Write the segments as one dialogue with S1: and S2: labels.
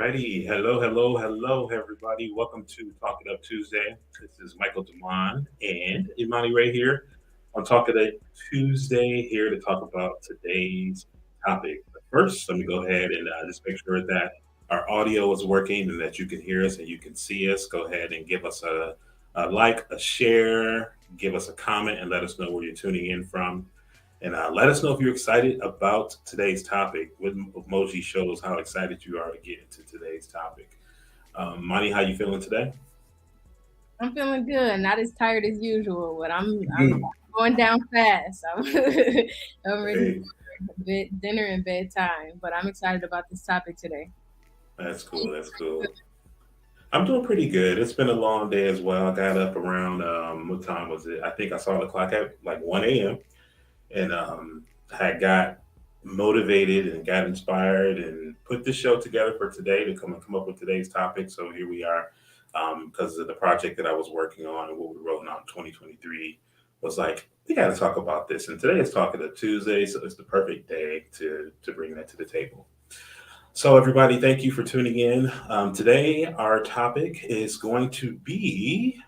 S1: Alrighty. Hello, everybody. Welcome to Talk It Up Tuesday. This is Michael Demond and Imani Ray here on Talk It Up Tuesday, here to talk about today's topic. But first, let me go ahead and just make sure that our audio is working and that you can hear us and you can see us. Go ahead and give us a like, a share, give us a comment, and let us know where you're tuning in from. And let us know if you're excited about today's topic. With emoji shows how excited you are to get into today's topic. Monty, how you feeling today?
S2: I'm feeling good, not as tired as usual, but I'm
S1: Mm.
S2: going down fast. I'm ready
S1: Hey,
S2: for dinner and bedtime, but I'm excited about this topic today.
S1: that's cool. That's cool. I'm doing pretty good. It's been a long day as well. I got up around what time was it? I think I saw the clock at like 1 a.m. and had got motivated and got inspired and put this show together for today to come up with today's topic. So here we are, because of the project that I was working on and what we wrote on 2023 was like we got to talk about this. And today is Talking to Tuesday, so it's the perfect day to bring that to the table. So everybody, thank you for tuning in. Today our topic is going to be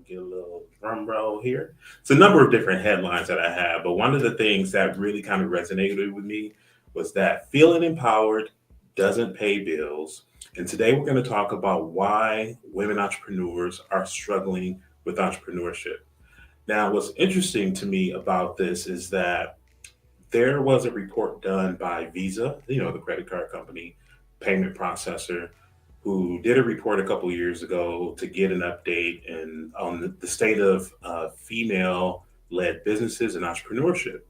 S1: get a little drum roll here. It's a number of different headlines that I have, but one of the things that really kind of resonated with me was that feeling empowered doesn't pay bills. And today we're going to talk about why women entrepreneurs are struggling with entrepreneurship. Now, what's interesting to me about this is that there was a report done by Visa, the credit card company, payment processor, who did a report a couple years ago to get an update and on the state of female-led businesses and entrepreneurship.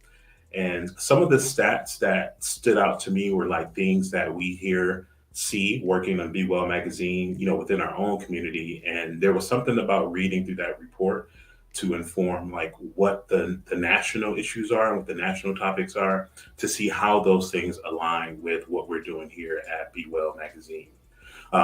S1: And some of the stats that stood out to me were like things that we here see working on Be Well magazine, within our own community. And there was something about reading through that report to inform like what the national issues are and what the national topics are to see how those things align with what we're doing here at Be Well magazine.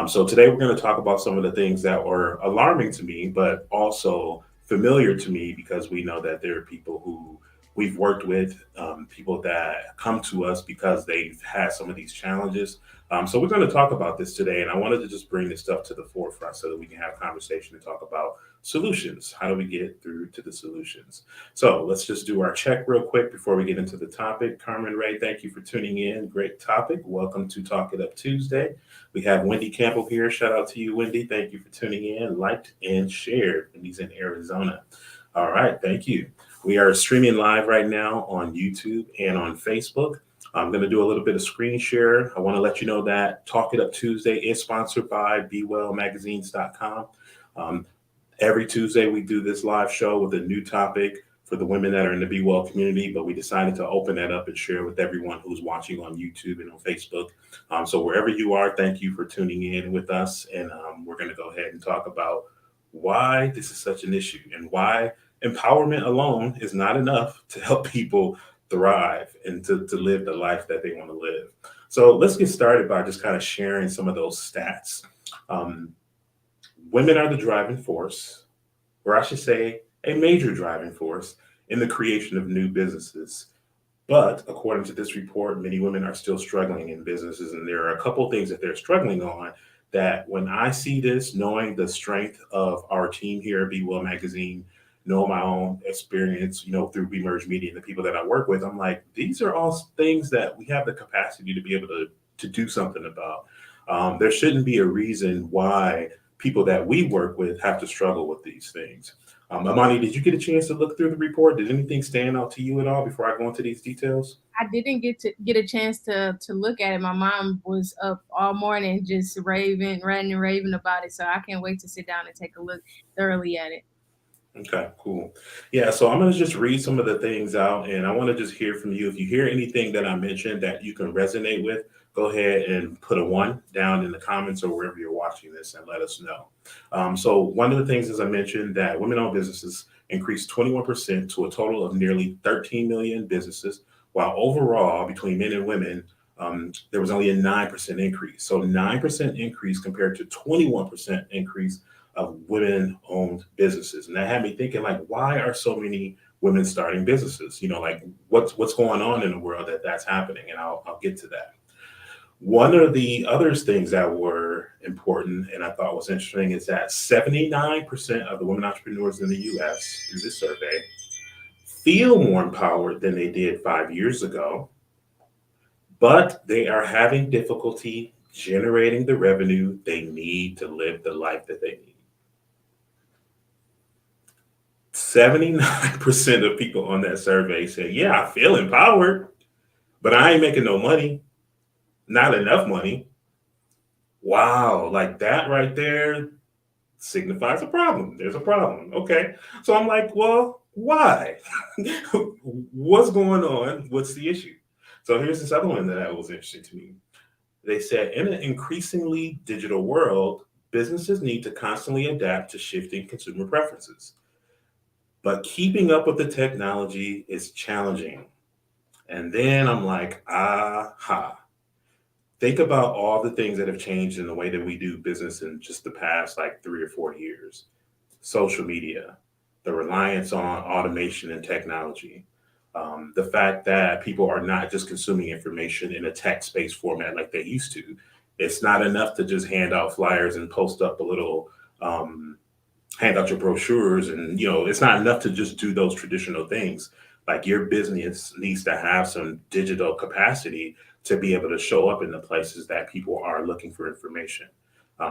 S1: So today we're going to talk about some of the things that were alarming to me, but also familiar to me because we know that there are people who we've worked with, people that come to us because they've had some of these challenges. So we're going to talk about this today, and I wanted to just bring this stuff to the forefront so that we can have conversation and talk about solutions. How do we get through to the solutions? So let's just do our check real quick before we get into the topic. Carmen Ray, thank you for tuning in. Great topic. Welcome to Talk It Up Tuesday. We have Wendy Campbell here. Shout out to you, Wendy. Thank you for tuning in, liked, and shared. Wendy's in Arizona. All right, thank you. We are streaming live right now on YouTube and on Facebook. I'm going to do a little bit of screen share. I want to let you know that Talk It Up Tuesday is sponsored by BeWellMagazines.com. Um, every Tuesday, we do this live show with a new topic for the women that are in the Be Well community, but we decided to open that up and share with everyone who's watching on YouTube and on Facebook. So wherever you are, thank you for tuning in with us. And we're going to go ahead and talk about why this is such an issue and why empowerment alone is not enough to help people thrive and to live the life that they want to live. So let's get started by just kind of sharing some of those stats. Um, Women are the driving force, or I should say, a major driving force in the creation of new businesses. But according to this report, many women are still struggling in businesses, and there are a couple things that they're struggling on. That when I see this, knowing the strength of our team here at Be Well Magazine, know my own experience, through Be Merge Media and the people that I work with, I'm like, these are all things that we have the capacity to be able to do something about. There shouldn't be a reason why people that we work with have to struggle with these things. Amani, did you get a chance to look through the report? Did anything stand out to you at all before I go into these details?
S2: I didn't get a chance to look at it. My mom was up all morning just ranting and raving about it, so I can't wait to sit down and take a look thoroughly at it.
S1: Okay, cool. Yeah, so I'm going to just read some of the things out and I want to just hear from you. If you hear anything that I mentioned that you can resonate with, go ahead and put a one down in the comments or wherever you're watching this and let us know. So, one of the things, as I mentioned, that women owned businesses increased 21% to a total of nearly 13 million businesses, while overall, between men and women, there was only a 9% increase. So, 9% increase compared to 21% increase of women owned businesses. And that had me thinking like, why are so many women starting businesses? Like what's going on in the world that's happening? And I'll get to that. One of the other things that were important and I thought was interesting is that 79% of the women entrepreneurs in the US through this survey feel more empowered than they did 5 years ago, but they are having difficulty generating the revenue they need to live the life that they need. 79% of people on that survey said, yeah, I feel empowered, but I ain't making no money, not enough money. Wow, like that right there signifies a problem. There's a problem. Okay. So I'm like, well, why? What's going on? What's the issue? So here's this other one that was interesting to me. They said in an increasingly digital world, businesses need to constantly adapt to shifting consumer preferences. But keeping up with the technology is challenging. And then I'm like, aha. Think about all the things that have changed in the way that we do business in just the past like 3 or 4 years. Social media, the reliance on automation and technology, the fact that people are not just consuming information in a text based format like they used to. It's not enough to just hand out flyers and post up a little, um, hand out your brochures, and it's not enough to just do those traditional things. Like your business needs to have some digital capacity to be able to show up in the places that people are looking for information.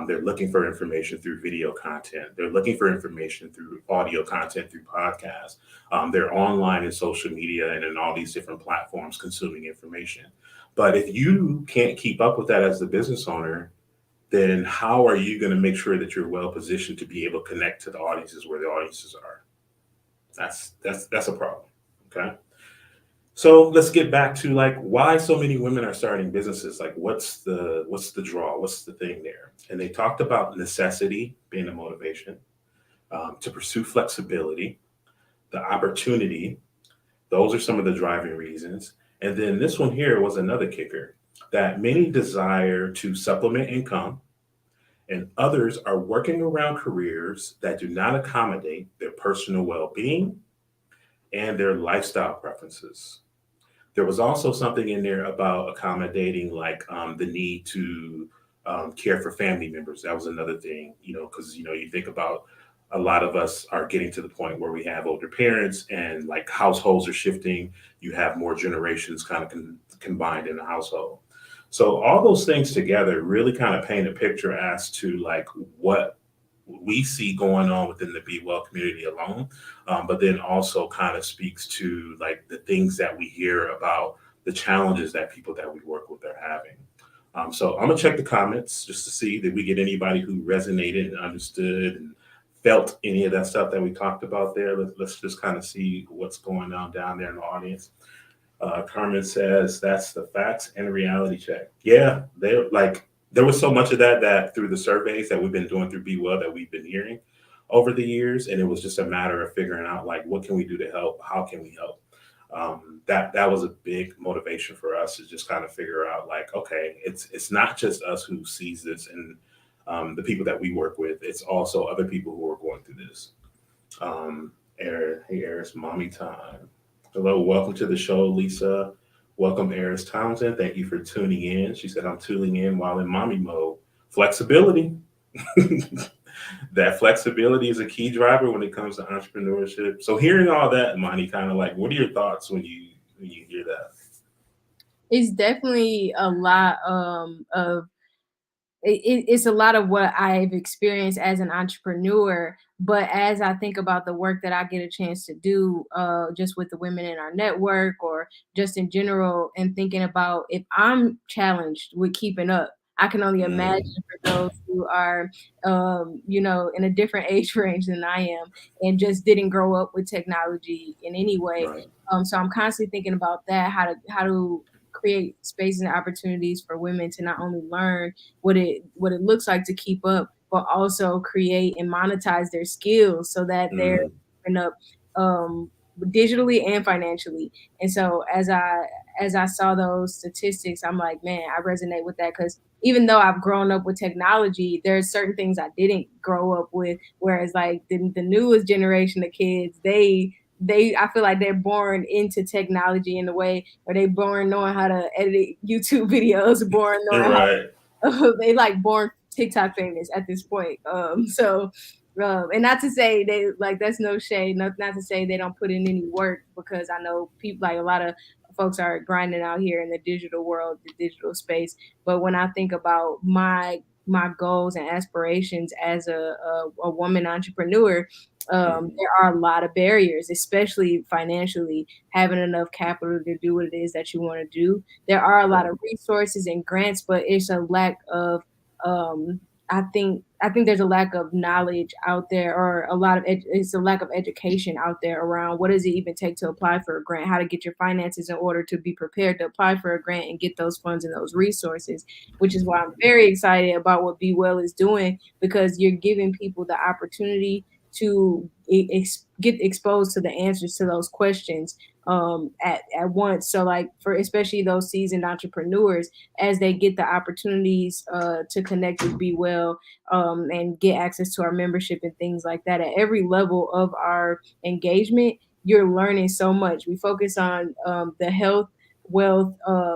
S1: They're looking for information through video content. They're looking for information through audio content, through podcasts. They're online in social media and in all these different platforms consuming information. But if you can't keep up with that as the business owner, then how are you going to make sure that you're well positioned to be able to connect to the audiences where the audiences are? That's a problem. Okay. So let's get back to like why so many women are starting businesses. Like what's the draw? What's the thing there? And they talked about necessity being a motivation, to pursue flexibility, the opportunity. Those are some of the driving reasons. And then this one here was another kicker, that many desire to supplement income and others are working around careers that do not accommodate their personal well being and their lifestyle preferences. There was also something in there about accommodating, like the need to care for family members. That was another thing, because you think about a lot of us are getting to the point where we have older parents and like households are shifting. You have more generations kind of combined in a household. So all those things together really kind of paint a picture as to like what we see going on within the Be Well community alone, but then also kind of speaks to like the things that we hear about the challenges that people that we work with are having. So I'm gonna check the comments just to see that we get anybody who resonated and understood and felt any of that stuff that we talked about there. Let's just kind of see what's going on down there in the audience. Carmen says that's the facts and reality check. Yeah, they're like there was so much of that through the surveys that we've been doing through Be Well that we've been hearing over the years, and it was just a matter of figuring out like what can we do to help, how can we help. That was a big motivation for us to just kind of figure out like okay, it's not just us who sees this and the people that we work with, it's also other people who are going through this. Hey, Eris, mommy time. Hello, welcome to the show, Lisa. Welcome, Eris Townsend. Thank you for tuning in. She said, I'm tuning in while in mommy mode. Flexibility. That flexibility is a key driver when it comes to entrepreneurship. So hearing all that, Monty, kind of like, what are your thoughts when you hear that?
S2: It's definitely a lot of it's a lot of what I've experienced as an entrepreneur. But as I think about the work that I get a chance to do, just with the women in our network or just in general, and thinking about if I'm challenged with keeping up, I can only imagine
S1: Mm,
S2: for those who are, in a different age range than I am and just didn't grow up with technology in any way.
S1: right.
S2: So I'm constantly thinking about that, how to create spaces and opportunities for women to not only learn what it looks like to keep up, but also create and monetize their skills so that they're
S1: Mm,
S2: keeping up um, digitally and financially. And so as I saw those statistics, I'm like, man, I resonate with that because even though I've grown up with technology, there's certain things I didn't grow up with. Whereas like the newest generation of kids, I feel like they're born into technology in a way, or they born knowing how to edit YouTube videos, born knowing how
S1: Right.
S2: they like born TikTok famous at this point. And not to say they like that's no shade, not to say they don't put in any work, because I know people like a lot of folks are grinding out here in the digital world, the digital space. But when I think about my goals and aspirations as a woman entrepreneur,
S1: Mhm.
S2: there are a lot of barriers, especially financially, having enough capital to do what it is that you want to do. There are a lot
S1: Right.
S2: of resources and grants, but it's a lack of um I think there's a lack of knowledge out there, or a lot of it's a lack of education out there around what does it even take to apply for a grant, how to get your finances in order to be prepared to apply for a grant and get those funds and those resources, which is why I'm very excited about what Be Well is doing, because you're giving people the opportunity to get exposed to the answers to those questions at once. So like for especially those seasoned entrepreneurs, as they get the opportunities to connect with Be Well, and get access to our membership and things like that, at every level of our engagement, you're learning so much. We focus on the health, wealth,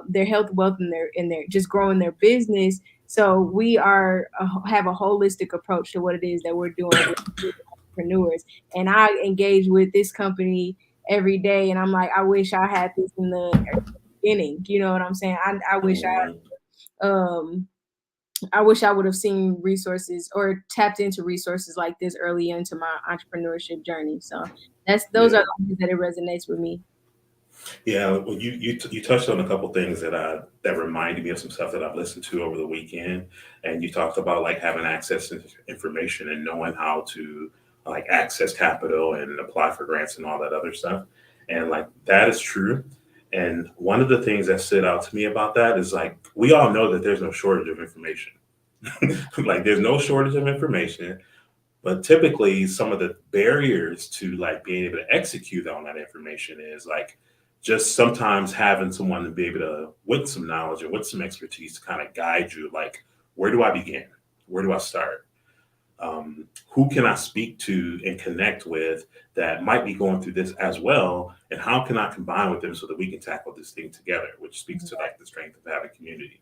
S2: their health, wealth, and their just growing their business. So we have a holistic approach to what it is that we're doing with entrepreneurs. And I engage with this company every day, and I'm like, I wish I had this in the beginning. You know what I'm saying?
S1: Mhm.
S2: Um I wish I would have seen resources or tapped into resources like this early into my entrepreneurship journey. So those are
S1: Yeah.
S2: the things that it resonates with me.
S1: Yeah, well, you touched on a couple things that reminded me of some stuff that I've listened to over the weekend, and you talked about like having access to information and knowing how to like access capital and apply for grants and all that other stuff, and like that is true. And one of the things that stood out to me about that is like we all know that there's no shortage of information. Like there's no shortage of information, but typically, some of the barriers to like being able to execute on that information is like just sometimes having someone to be able to, with some knowledge and with some expertise, to kind of guide you. Like, where do I begin? Where do I start? Who can I speak to and connect with that might be going through this as well? And how can I combine with them so that we can tackle this thing together, which speaks to like the strength of having community.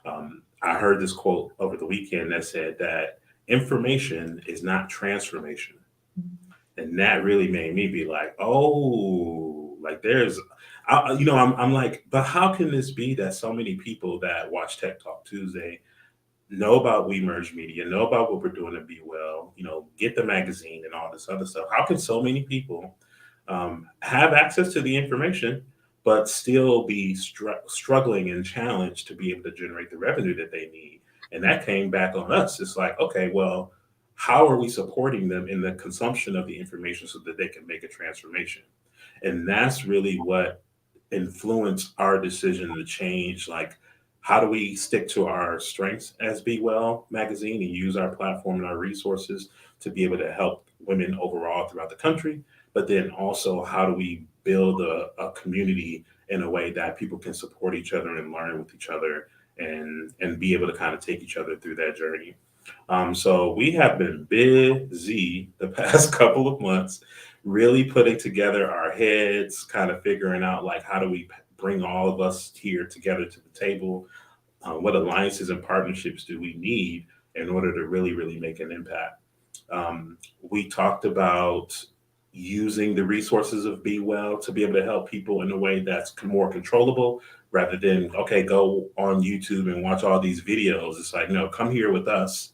S1: I heard this quote over the weekend that said that information is not transformation. And that really made me be like, oh, like I'm like, but how can this be that so many people that watch Tech Talk Tuesday know about We Merge Media, know about what we're doing to Be Well, get the magazine and all this other stuff? How can so many people have access to the information, but still be struggling and challenged to be able to generate the revenue that they need? And that came back on us. It's like, okay, well, how are we supporting them in the consumption of the information so that they can make a transformation? And that's really what influenced our decision to change. Like, how do we stick to our strengths as Be Well magazine and use our platform and our resources to be able to help women overall throughout the country? But then also, how do we build a community in a way that people can support each other and learn with each other and be able to kind of take each other through that journey? So we have been busy the past couple of months, really putting together our heads, kind of figuring out like how do we bring all of us here together to the table? What alliances and partnerships do we need in order to really, really make an impact? We talked about using the resources of Be Well to be able to help people in a way that's more controllable rather than, okay, go on YouTube and watch all these videos. It's like, no, come here with us,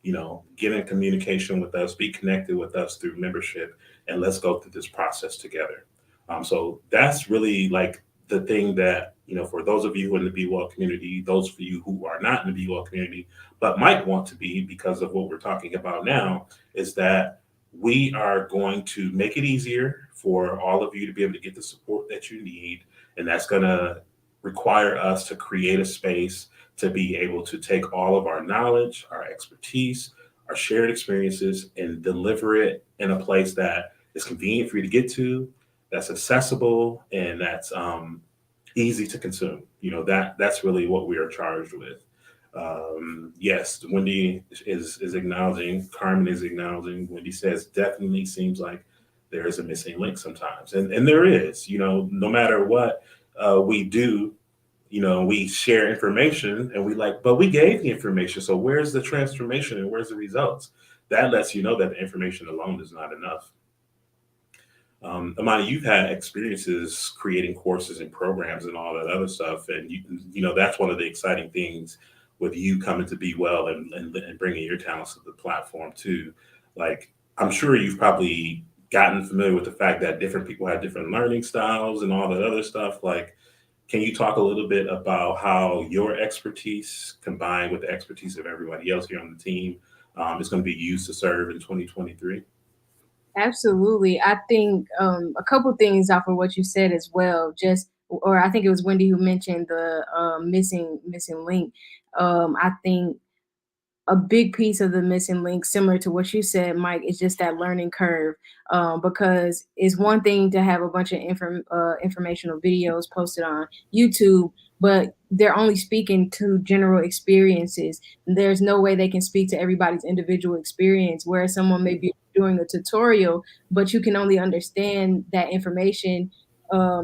S1: get in communication with us, be connected with us through membership, and let's go through this process together. So that's really like the thing that, for those of you who are in the Be Well community, those of you who are not in the Be Well community, but might want to be because of what we're talking about now, is that we are going to make it easier for all of you to be able to get the support that you need. And that's going to require us to create a space to be able to take all of our knowledge, our expertise, our shared experiences, and deliver it in a place that is convenient for you to get to, that's accessible, and that's easy to consume. That's really what we are charged with. Yes, Wendy is acknowledging. Carmen is acknowledging. Wendy says definitely seems like there is a missing link sometimes, and there is, no matter what we do, we share information and we like, but we gave the information. So where's the transformation and where's the results? That lets you know that the information alone is not enough. Amani, you've had experiences creating courses and programs and all that other stuff, and that's one of the exciting things with you coming to Be Well and bringing your talents to the platform too. Like, I'm sure you've probably gotten familiar with the fact that different people have different learning styles and all that other stuff. Like, can you talk a little bit about how your expertise combined with the expertise of everybody else here on the team is going to be used to serve in 2023?
S2: Absolutely. I think a couple things off of what you said as well. Just, or I think it was Wendy who mentioned the missing link. I think a big piece of the missing link, similar to what you said, Mike, is just that learning curve. Because it's one thing to have a bunch of informational videos posted on YouTube, but they're only speaking to general experiences. There's no way they can speak to everybody's individual experience, whereas someone may be doing a tutorial, but you can only understand that information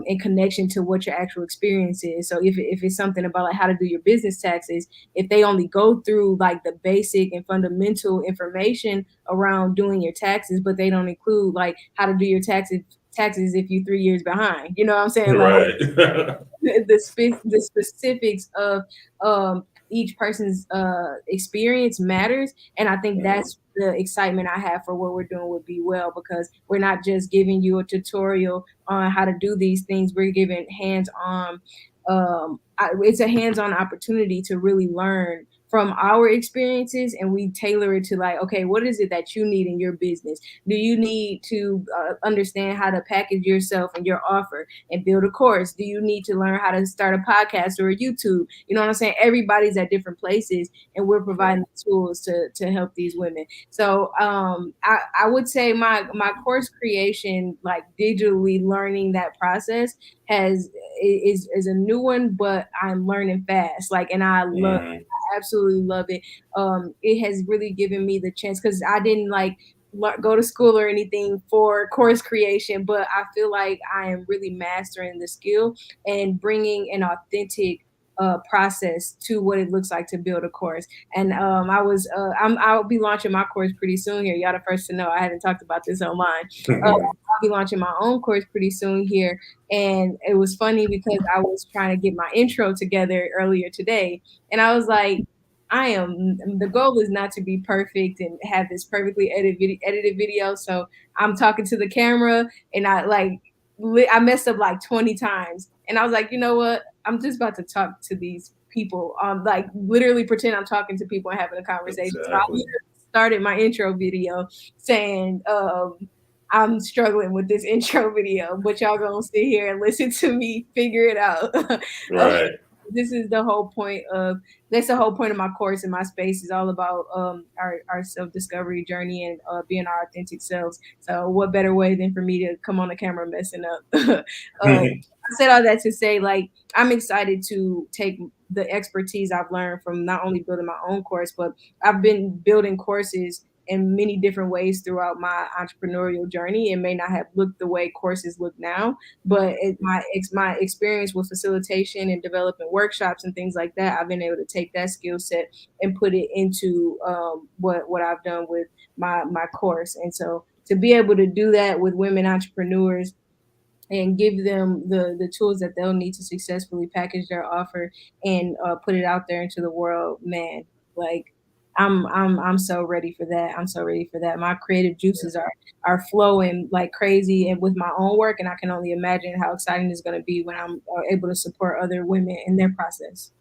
S2: in connection to what your actual experience is. So if it's something about like how to do your business taxes, if they only go through like the basic and fundamental information around doing your taxes, but they don't include like how to do your taxes if you're 3 years behind. You know what I'm saying? Like
S1: Right.
S2: the specifics of each person's experience matters, and I think
S1: Mhm.
S2: that's the excitement I have for what we're doing with Be Well, because we're not just giving you a tutorial on how to do these things. We're giving hands-on. It's a hands-on opportunity to really learn from our experiences, and we tailor it to like, okay, what is it that you need in your business? Do you need to understand how to package yourself and your offer and build a course? Do you need to learn how to start a podcast or a YouTube? You know what I'm saying? Everybody's at different places, and we're providing
S1: Right.
S2: the tools to help these women. So I would say my course creation, like digitally learning that process, has is a new one, but I'm learning fast. Like, and
S1: Mhm.
S2: absolutely love it. It has really given me the chance, because I didn't like go to school or anything for course creation, but I feel like I am really mastering the skill and bringing an authentic process to what it looks like to build a course. And I'll be launching my course pretty soon here. Y'all the first to know. I haven't talked about this online. I'll be launching my own course pretty soon here. And it was funny because I was trying to get my intro together earlier today, and I was like, the goal is not to be perfect and have this perfectly edited video. So I'm talking to the camera, and I messed up like 20 times. And I was like, you know what? I'm just about to talk to these people. Like literally pretend I'm talking to people and having a conversation. So I
S1: Exactly.
S2: literally started my intro video saying, I'm struggling with this intro video, but y'all gonna sit here and listen to me figure it out.
S1: Right.
S2: This is the whole point of that's the whole point of my course, and my space is all about our self-discovery journey and being our authentic selves. So what better way than for me to come on the camera messing up? I said all that to say, like, I'm excited to take the expertise I've learned from not only building my own course, but I've been building courses in many different ways throughout my entrepreneurial journey. It may not have looked the way courses look now, but my experience with facilitation and developing workshops and things like that, I've been able to take that skill set and put it into what I've done with my course. And so to be able to do that with women entrepreneurs and give them the tools that they'll need to successfully package their offer and put it out there into the world, man, like I'm so ready for that. I'm so ready for that. My creative juices are flowing like crazy and with my own work, and I can only imagine how exciting it's going to be when I'm able to support other women in their process.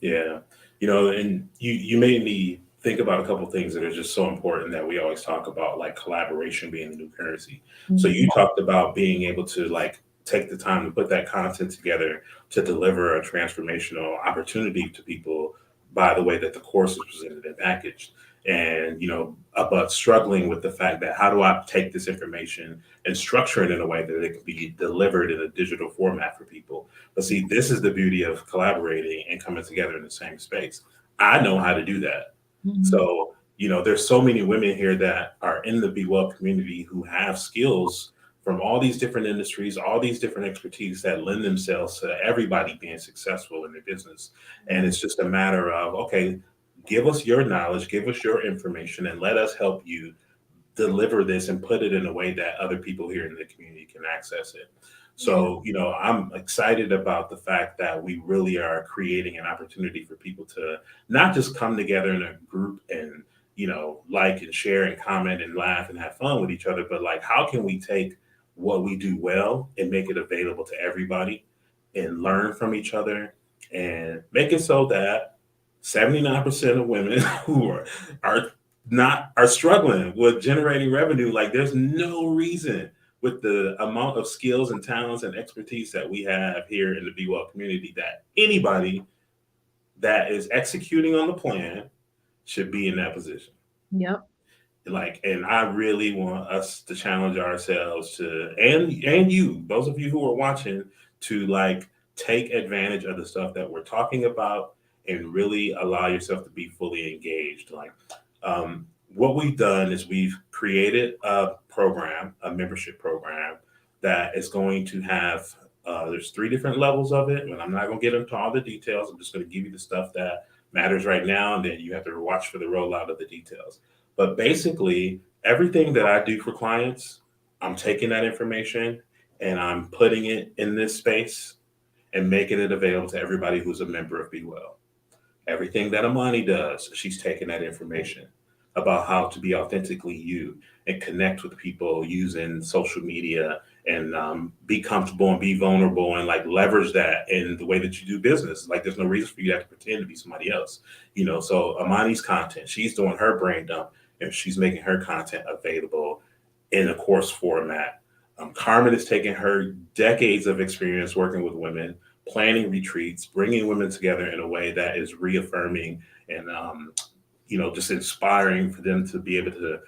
S1: Yeah. And you made me think about a couple of things that are just so important that we always talk about, like collaboration being the new currency. So
S2: Mhm.
S1: you talked about being able to like take the time to put that content together to deliver a transformational opportunity to people by the way that the course is presented and packaged. And but struggling with the fact that how do I take this information and structure it in a way that it can be delivered in a digital format for people. But see, this is the beauty of collaborating and coming together in the same space. I know how to do that.
S2: Mhm.
S1: So, there's so many women here that are in the Be Well community who have skills from all these different industries, all these different expertise that lend themselves to everybody being successful in their business. And
S2: Mhm.
S1: it's just a matter of, okay, give us your knowledge, give us your information, and let us help you deliver this and put it in a way that other people here in the community can access it.
S2: Yeah.
S1: So, I'm excited about the fact that we really are creating an opportunity for people to not just come together in a group and, like and share and comment and laugh and have fun with each other, but like, how can we take what we do well and make it available to everybody and learn from each other and make it so that 79% of women who are not are struggling with generating revenue. Like there's no reason with the amount of skills and talents and expertise that we have here in the Be Well community that anybody that is executing on the plan should be in that position.
S2: Yep.
S1: Like, and I really want us to challenge ourselves to, and you, those of you who are watching, to like take advantage of the stuff that we're talking about and really allow yourself to be fully engaged. Like, what we've done is we've created a program, a membership program that is going to have. There's three different levels of it, and I'm not going to get into all the details. I'm just going to give you the stuff that matters right now, and then you have to watch for the rollout of the details. But basically, everything that I do for clients, I'm taking that information and I'm putting it in this space and making it available to everybody who's a member of Be Well. Everything that Amani does, she's taking that information about how to be authentically you and connect with people using social media and be comfortable and be vulnerable and like leverage that in the way that you do business. Like there's no reason for you to have to pretend to be somebody else, So Amani's content, she's doing her brain dump and she's making her content available in a course format. Carmen is taking her decades of experience working with women, planning retreats, bringing women together in a way that is reaffirming and just inspiring for them to be able to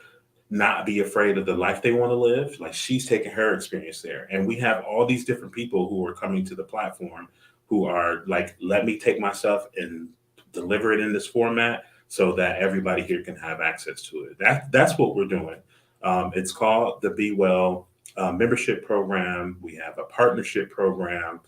S1: not be afraid of the life they want to live. Like she's taking her experience there. And we have all these different people who are coming to the platform who are like, let me take my stuff and deliver it in this format so that everybody here can have access to it. That's what we're doing. It's called the Be Well membership program. We have a partnership program.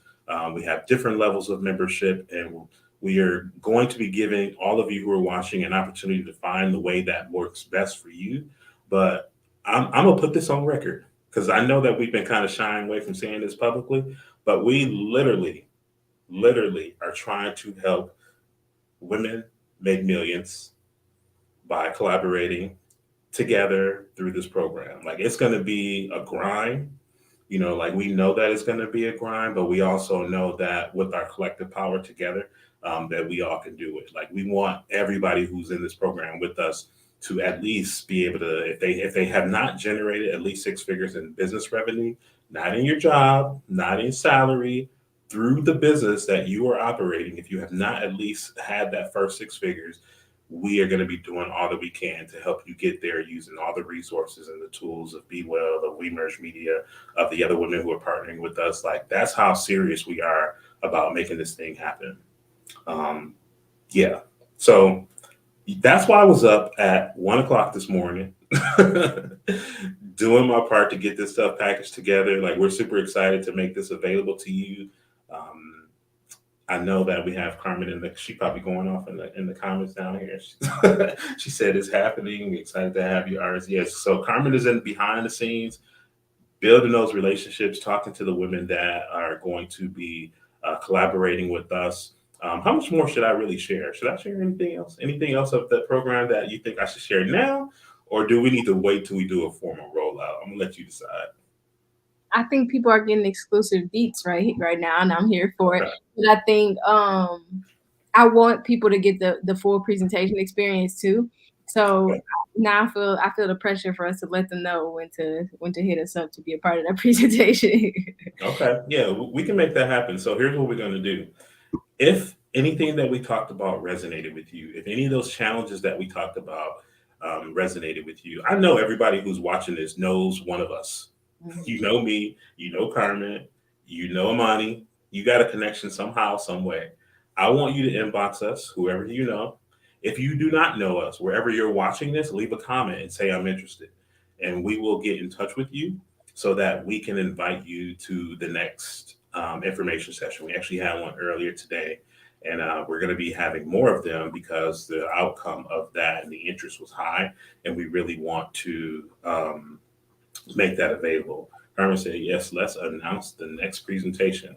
S1: We have different levels of membership, and we are going to be giving all of you who are watching an opportunity to find the way that works best for you. But I'm gonna put this on record because I know that we've been kind of shying away from saying this publicly, but we literally are trying to help women make millions by collaborating together through this program. Like it's going to be a grind, like we know that it's going to be a grind, but we also know that with our collective power together, that we all can do it. Like we want everybody who's in this program with us to at least be able to, if they have not generated at least six figures in business revenue, not in your job, not in salary, through the business that you are operating, if you have not at least had that first six figures, we are going to be doing all that we can to help you get there using all the resources and the tools of Be Well, of We Merge Media, of the other women who are partnering with us. Like that's how serious we are about making this thing happen. Um, yeah. So that's why I was up at 1 o'clock this morning doing my part to get this stuff packaged together. Like we're super excited to make this available to you. Um, I know that we have Carmen in the. She probably going off in the comments down here. She said it's happening. We're excited to have you, Iris. Yes. So Carmen is in behind the scenes, building those relationships, talking to the women that are going to be collaborating with us. How much more should I really share? Should I share anything else? Anything else of the program that you think I should share now, or do we need to wait till we do a formal rollout? I'm gonna let you decide.
S2: I think people are getting exclusive beats right now, and I'm here for it.
S1: Okay.
S2: But I think I want people to get the full presentation experience too. So
S1: Okay.
S2: now I feel the pressure for us to let them know when to hit us up to be a part of that presentation.
S1: Okay. Yeah, we can make that happen. So here's what we're gonna do. If anything that we talked about resonated with you, if any of those challenges that we talked about resonated with you, I know everybody who's watching this knows one of us. You know me, you know Carmen, you know Amani. You got a connection somehow, some way. I want you to inbox us, whoever you know. If you do not know us, wherever you're watching this, leave a comment and say I'm interested, and we will get in touch with you so that we can invite you to the next information session. We actually had one earlier today, and we're going to be having more of them because the outcome of that and the interest was high, and we really want to make that available. Carmen said, "Yes, let's announce the next presentation."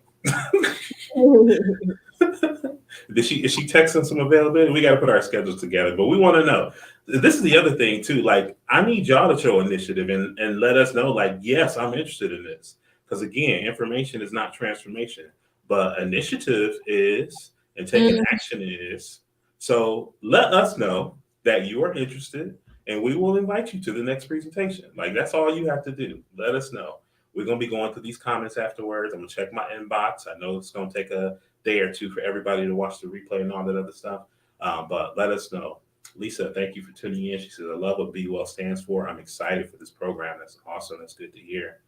S1: Is she texting some availability? We got to put our schedules together, but we want to know. This is the other thing too. Like, I need y'all to show initiative and let us know. Like, yes, I'm interested in this because again, information is not transformation, but initiative is, and taking
S2: Mm,
S1: action is. So let us know that you are interested, and we will invite you to the next presentation. Like, that's all you have to do. Let us know. We're gonna be going through these comments afterwards. I'm gonna check my inbox. I know it's gonna take a day or two for everybody to watch the replay and all that other stuff. But let us know. Lisa, thank you for tuning in. She says, I love what Be Well stands for. I'm excited for this program. That's awesome. That's good to hear.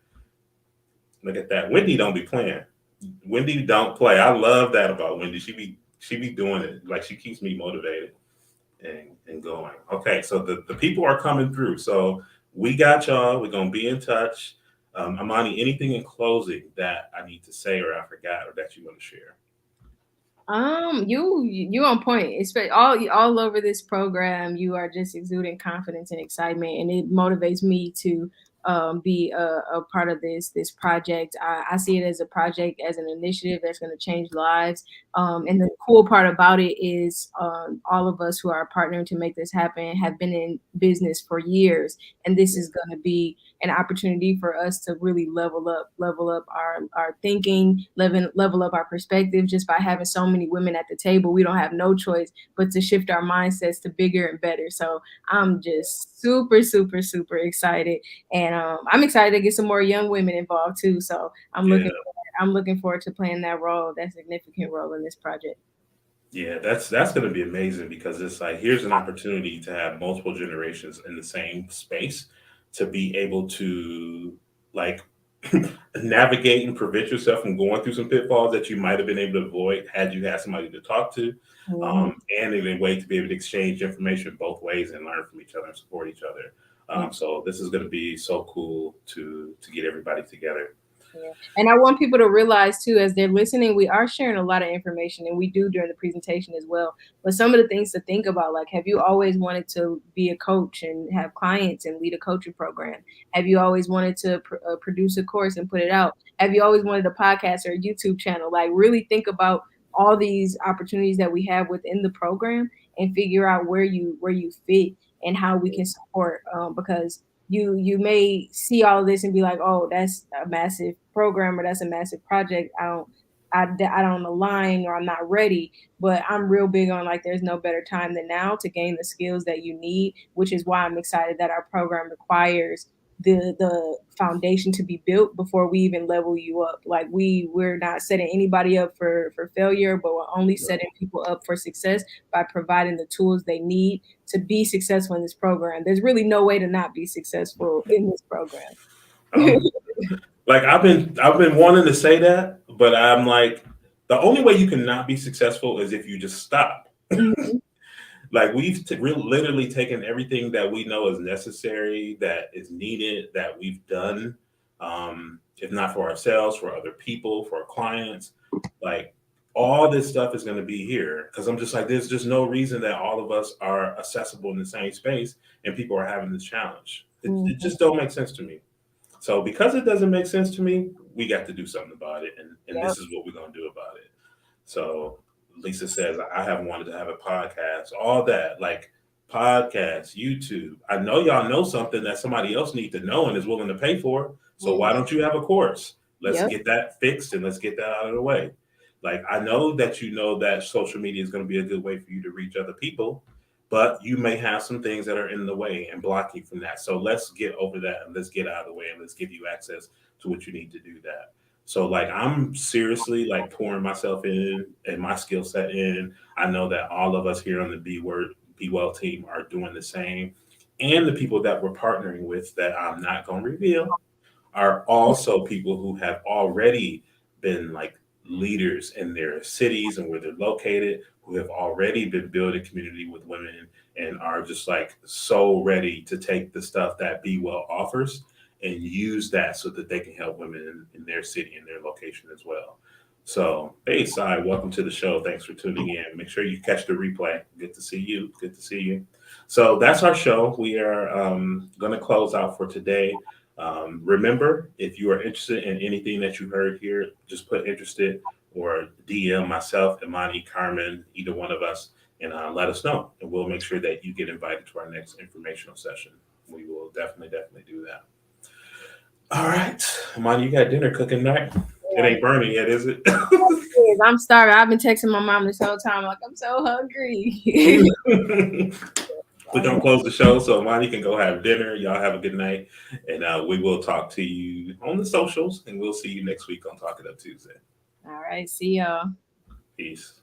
S1: Look at that. Wendy don't be playing. Wendy don't play. I love that about Wendy. She be doing it. Like, she keeps me motivated and going. Okay, so the people are coming through. So we got y'all. We're gonna be in touch. Amani, anything in closing that I need to say or I forgot or that you want to share?
S2: you on point. Especially all over this program, you are just exuding confidence and excitement, and it motivates me to be a part of this project. I see it as a project, as an initiative that's going to change lives. And the cool part about it is all of us who are partnering to make this happen have been in business for years, and this is going to be an opportunity for us to really level up our thinking, level up our perspective just by having so many women at the table. We don't have no choice but to shift our mindsets to bigger and better. So I'm just super excited, and I'm excited to get some more young women involved too. So
S1: Yeah.
S2: I'm looking forward to playing that significant role in this project.
S1: Yeah, that's going to be amazing because it's like here's an opportunity to have multiple generations in the same space to be able to like navigate and prevent yourself from going through some pitfalls that you might have been able to avoid had you had somebody to talk to,
S2: Mhm.
S1: and in a way to be able to exchange information both ways and learn from each other and support each other. So this is going to be so cool to get everybody together.
S2: Yeah. And I want people to realize too, as they're listening, we are sharing a lot of information, and we do during the presentation as well. But some of the things to think about, like, have you always wanted to be a coach and have clients and lead a coaching program? Have you always wanted to produce a course and put it out? Have you always wanted a podcast or a YouTube channel? Like, really think about all these opportunities that we have within the program and figure out where you fit and how we can support. Because you may see all of this and be like, oh, that's a massive program or that's a massive project. I don't align, or I'm not ready. But I'm real big on, like, there's no better time than now to gain the skills that you need, which is why I'm excited that our program requires the foundation to be built before we even level you up. Like, we're not setting anybody up for failure, but we're only setting people up for success by providing the tools they need to be successful in this program. There's really no way to not be successful in this program.
S1: Um, like I've been wanting to say that, but I'm like, the only way you can not be successful is if you just stop.
S2: Mhm.
S1: Like literally taken everything that we know is necessary, that is needed, that we've done, if not for ourselves, for other people, for our clients. Like, all this stuff is going to be here because I'm just like, there's just no reason that all of us are accessible in the same space and people are having this challenge. It
S2: Mhm.
S1: just don't make sense to me. So because it doesn't make sense to me, we got to do something about it, and
S2: Yep.
S1: this is what we're gonna do about it. So Lisa says I have wanted to have a podcast, all that, like podcast, YouTube. I know y'all know something that somebody else needs to know and is willing to pay for. So
S2: Mhm.
S1: why don't you have a course? Let's
S2: Yep.
S1: get that fixed and let's get that out of the way. Like, I know that you know that social media is going to be a good way for you to reach other people, but you may have some things that are in the way and block you from that. So let's get over that and let's get out of the way and let's give you access to what you need to do that. So like, I'm seriously like pouring myself in and my skill set in. I know that all of us here on the Be Well team are doing the same. And the people that we're partnering with that I'm not going to reveal are also people who have already been like leaders in their cities and where they're located, who have already been building community with women and are just like so ready to take the stuff that Be Well offers and use that so that they can help women in their city and their location as well. So, hey, Sai, welcome to the show. Thanks for tuning in. Make sure you catch the replay. Good to see you. Good to see you. So, that's our show. We are going to close out for today. Remember, if you are interested in anything that you heard here, just put interested or DM myself, Imani, Carmen, either one of us, and let us know. And we'll make sure that you get invited to our next informational session. We will definitely do that. All right. Imani, you got dinner cooking tonight? It ain't burning yet, is it?
S2: I'm starving. I've been texting my mom this whole time. Like, I'm so hungry.
S1: We're gonna close the show so Imani can go have dinner. Y'all have a good night, and we will talk to you on the socials, and we'll see you next week on Talk It Up Tuesday.
S2: All right. See y'all.
S1: Peace.